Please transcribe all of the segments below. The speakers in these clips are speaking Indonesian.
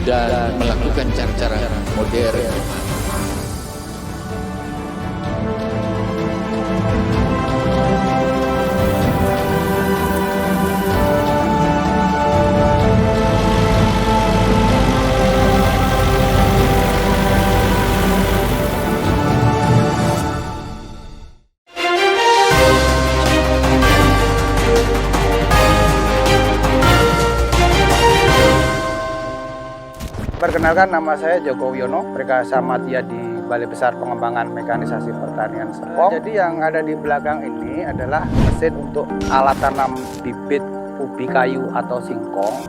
dan melakukan cara-cara modern. Perkenalkan, nama saya Joko Wiono, Prakasa Madya di Balai Besar Pengembangan Mekanisasi Pertanian Serpong. Jadi yang ada di belakang ini adalah mesin untuk alat tanam bibit ubi kayu atau singkong,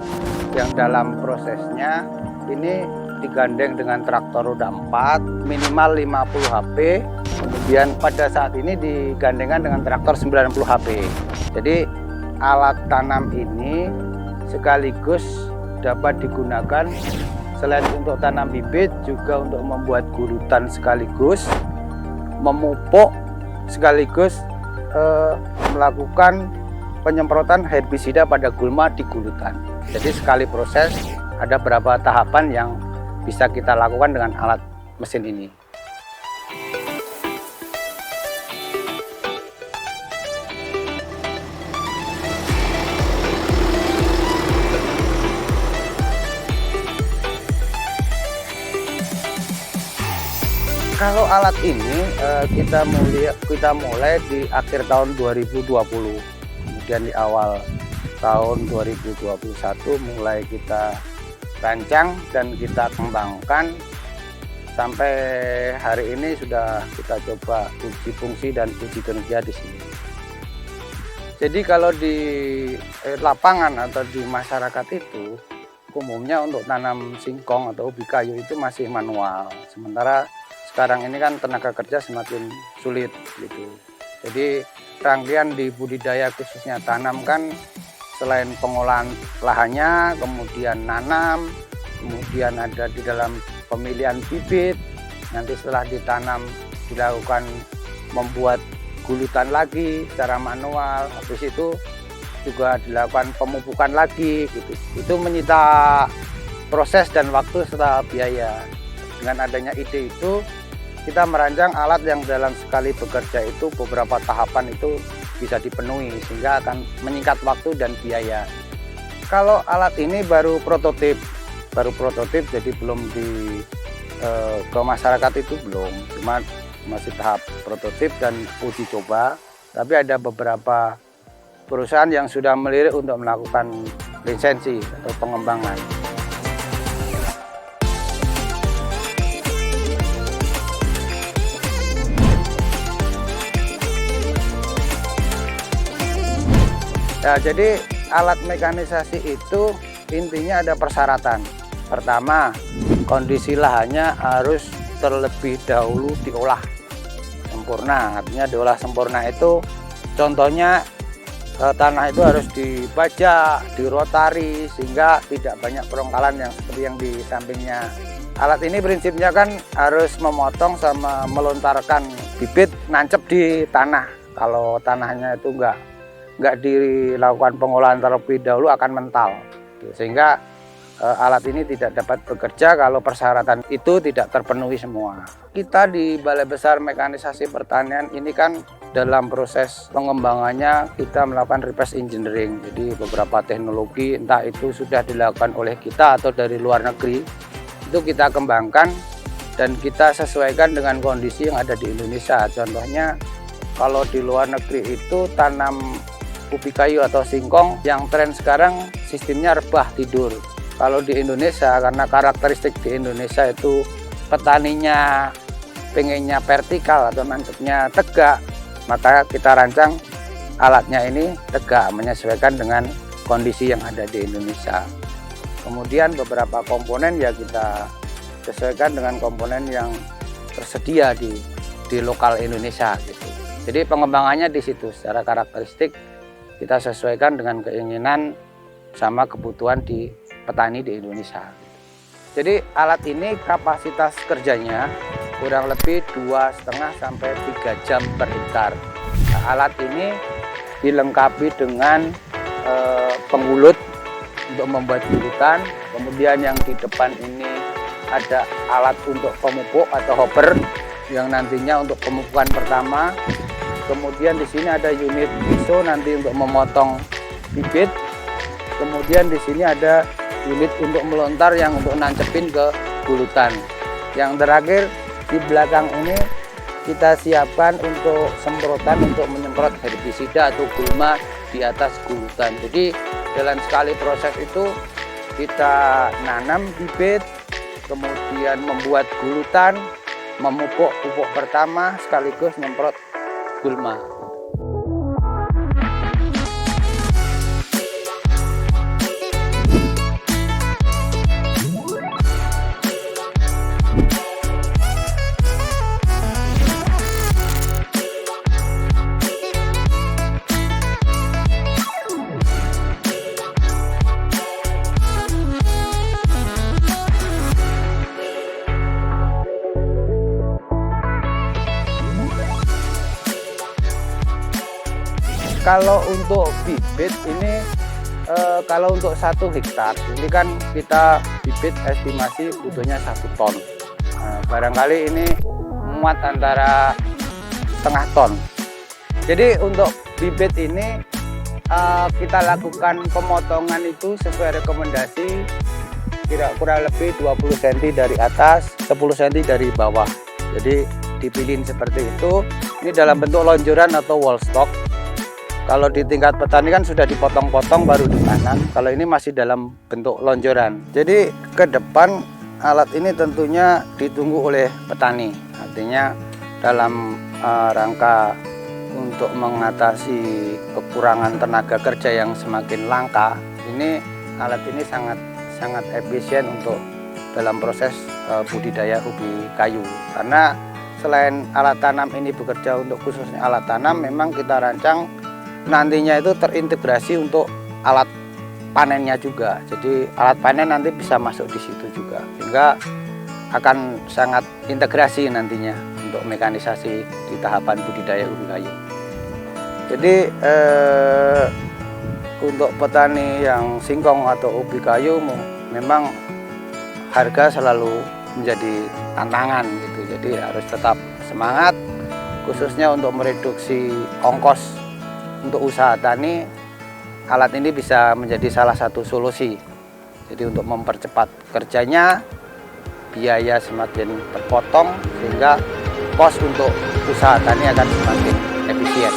yang dalam prosesnya ini digandeng dengan traktor roda 4 minimal 50 HP, kemudian pada saat ini digandengkan dengan traktor 90 HP. Jadi alat tanam ini sekaligus dapat digunakan selain untuk tanam bibit, juga untuk membuat gulutan sekaligus, memupuk sekaligus melakukan penyemprotan herbisida pada gulma di gulutan. Jadi sekali proses ada beberapa tahapan yang bisa kita lakukan dengan alat mesin ini. Kalau alat ini kita mulai di akhir tahun 2020, kemudian di awal tahun 2021 mulai kita rancang dan kita kembangkan sampai hari ini sudah kita coba uji fungsi dan uji kerja di sini. Jadi kalau di lapangan atau di masyarakat itu umumnya untuk tanam singkong atau ubi kayu itu masih manual, sementara sekarang ini kan tenaga kerja semakin sulit gitu. Jadi rangkaian di budidaya khususnya tanam kan selain pengolahan lahannya, kemudian nanam, kemudian ada di dalam pemilihan bibit, nanti setelah ditanam dilakukan membuat gulutan lagi secara manual, habis itu juga dilakukan pemupukan lagi gitu. Itu menyita proses dan waktu serta biaya. Dengan adanya ide itu kita merancang alat yang dalam sekali bekerja itu beberapa tahapan itu bisa dipenuhi sehingga akan menyingkat waktu dan biaya. Kalau alat ini baru prototip jadi belum ke masyarakat itu belum, cuma masih tahap prototip dan uji coba. Tapi ada beberapa perusahaan yang sudah melirik untuk melakukan lisensi atau pengembangan. Nah, jadi alat mekanisasi itu intinya ada persyaratan. Pertama, kondisi lahannya harus terlebih dahulu diolah sempurna. Artinya diolah sempurna itu contohnya tanah itu harus dibajak, dirotari sehingga tidak banyak perongkalan yang seperti yang di sampingnya. Alat ini prinsipnya kan harus memotong sama melontarkan bibit nancep di tanah. Kalau tanahnya itu nggak dilakukan pengolahan terlebih dahulu akan mental, sehingga alat ini tidak dapat bekerja kalau persyaratan itu tidak terpenuhi semua. Kita di Balai Besar Mekanisasi Pertanian ini kan dalam proses pengembangannya kita melakukan reverse engineering, jadi beberapa teknologi entah itu sudah dilakukan oleh kita atau dari luar negeri itu kita kembangkan dan kita sesuaikan dengan kondisi yang ada di Indonesia. Contohnya kalau di luar negeri itu tanam ubi kayu atau singkong yang tren sekarang sistemnya rebah tidur. Kalau di Indonesia karena karakteristik di Indonesia itu petaninya pengennya vertikal atau nancepnya tegak, maka kita rancang alatnya ini tegak menyesuaikan dengan kondisi yang ada di Indonesia. Kemudian beberapa komponen ya kita sesuaikan dengan komponen yang tersedia di lokal Indonesia gitu. Jadi pengembangannya di situ secara karakteristik kita sesuaikan dengan keinginan sama kebutuhan di petani di Indonesia. Jadi alat ini kapasitas kerjanya kurang lebih 2,5 sampai 3 jam per hektar. Nah, alat ini dilengkapi dengan pengulut untuk membuat gulutan. Kemudian yang di depan ini ada alat untuk pemupuk atau hopper yang nantinya untuk pemupukan pertama. Kemudian di sini ada unit pisau nanti untuk memotong bibit. Kemudian di sini ada unit untuk melontar yang untuk nancepin ke gulutan. Yang terakhir di belakang ini kita siapkan untuk semprotan untuk menyemprot herbisida atau gulma di atas gulutan. Jadi dalam sekali proses itu kita nanam bibit, kemudian membuat gulutan, memupuk pupuk pertama sekaligus nyemprot gulma. Kalau untuk bibit ini, kalau untuk 1 hektar ini kan kita bibit estimasi butuhnya 1 ton. Barangkali ini muat antara setengah ton. Jadi untuk bibit ini kita lakukan pemotongan itu sesuai rekomendasi kurang lebih 20 cm dari atas, 10 cm dari bawah. Jadi dipilih seperti itu. Ini dalam bentuk lonjoran atau wall stock. Kalau di tingkat petani kan sudah dipotong-potong baru ditanam. Kalau ini masih dalam bentuk lonjoran. Jadi ke depan alat ini tentunya ditunggu oleh petani. Artinya dalam rangka untuk mengatasi kekurangan tenaga kerja yang semakin langka, ini alat ini sangat efisien untuk dalam proses budidaya ubi kayu. Karena selain alat tanam ini bekerja untuk khususnya alat tanam, memang kita rancang nantinya itu terintegrasi untuk alat panennya juga. Jadi alat panen nanti bisa masuk di situ juga, sehingga akan sangat integrasi nantinya untuk mekanisasi di tahapan budidaya ubi kayu. Jadi untuk petani yang singkong atau ubi kayu memang harga selalu menjadi tantangan gitu. Jadi harus tetap semangat, khususnya untuk mereduksi ongkos untuk usaha tani. Alat ini bisa menjadi salah satu solusi. Jadi untuk mempercepat kerjanya, biaya semakin terpotong sehingga kos untuk usaha tani akan semakin efisien.